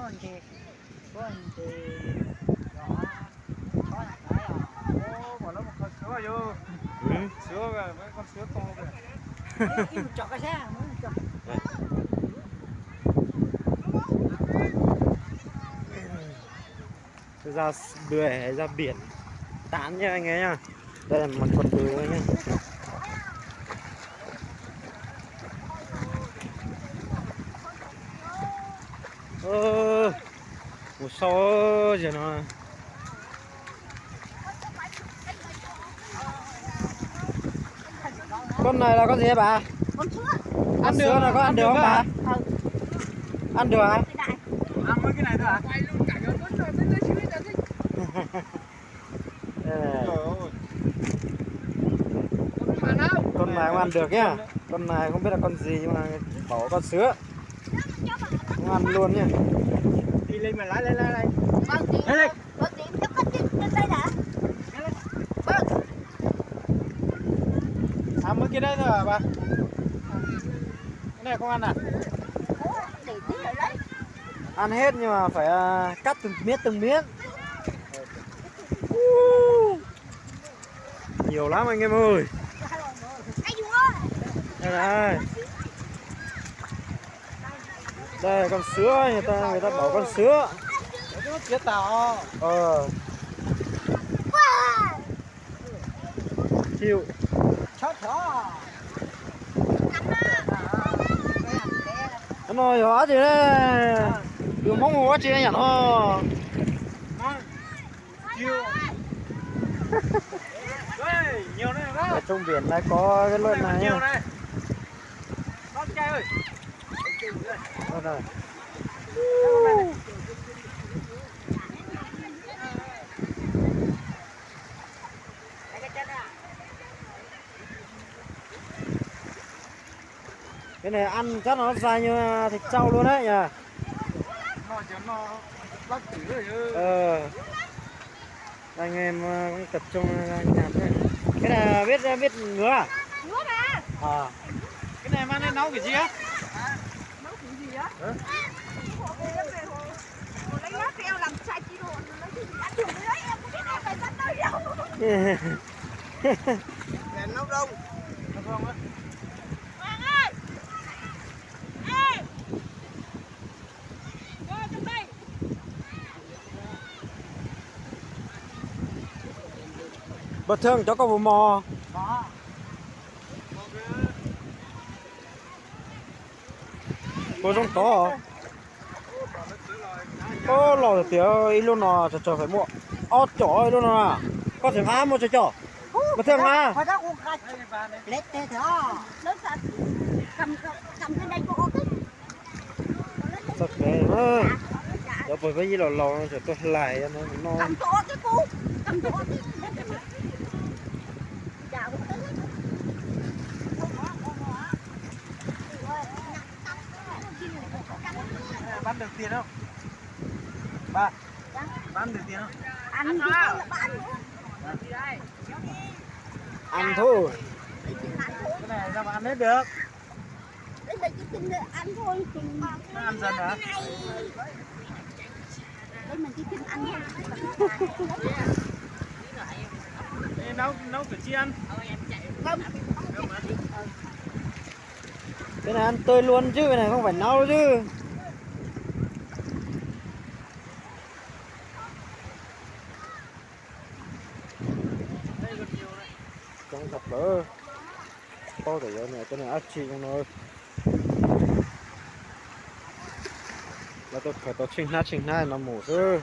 con thì nhỏ có là cái Ô, bỏ nó một con sứa vào vô. Sứa về mấy con sứa to kìa. im chọn cái xe muốn chọn ra bưởi ra biển tán nha anh ấy nha. Đây là mặt con bưởi nhá. Một số giờ nó con này là con gì hả bà? con sữa Ăn sữa là có ăn được không bà? Ăn được hả? Ăn mấy cái này thôi hả? Con này không ăn được nhá. Con này không biết là con gì nhưng mà bỏ con sứa không ăn luôn nhá. Đi lên mà lái lên. lên lên con tìm cho con trên đây đã Ăn mấy cái đấy thôi hả bà? Cái này không ăn à? để tí ở đây Ăn hết nhưng mà phải cắt từng miếng. Nhiều lắm anh em ơi. anh Dũng ơi Đây này. Đây là con sứa, người ta bỏ con sứa. Nó chết tao. Chịu. chó Nó nói hóa gì đấy. Đừng mong hóa gì nhỉ nó. Chiêu. Đây, nhiều này đó. Ở trong biển này có cái loại này nhiều nhá. này. Con trai ơi. Đây này. Cái này ăn chắc nó dài như thịt trâu luôn đấy nhỉ. Nó chứ nó lắc tử rồi chứ. Anh em cũng tập trung nhặt đấy. Cái này biết ngứa à? ngứa mà Cái này mang lên nấu cái gì á? nấu cái gì á lấy lá keo làm chai chi đồ lấy cái gì ăn được đấy em không biết em phải dẫn tới đâu Để nấu đông. Nấu không á? Hoàng ơi ê vô trong đây Bật thương cho có vụ mò. có Cô trong to. Ô lò tiểu ít luôn nó cho phải mua. Ô trời luôn à. Có thể phá mua cho. Bật thương mà. phải đó uống khai lết tê đó lớn sao cầm cái đây cô cái Thật đấy ơi. Đó bởi vì lò nó sẽ tôi lại nó cầm chỗ cái cô cầm chỗ cái chào Bán được tiền không? Ba. Bán được tiền không? ăn sao ăn thôi. Cái này sao mà ăn hết được? đấy là cái kinh ăn thôi Nó ăn dần hả? đây mình chỉ kinh ăn thôi Ê, nấu kiểu chi ăn? không Cái này ăn tươi luôn chứ, cái này không phải nấu chứ. Đây còn nhiều này. Trong thật đỡ. Có thể cái này ác chi trong nó. Là tôi phải chỉnh nát nó mổ chứ.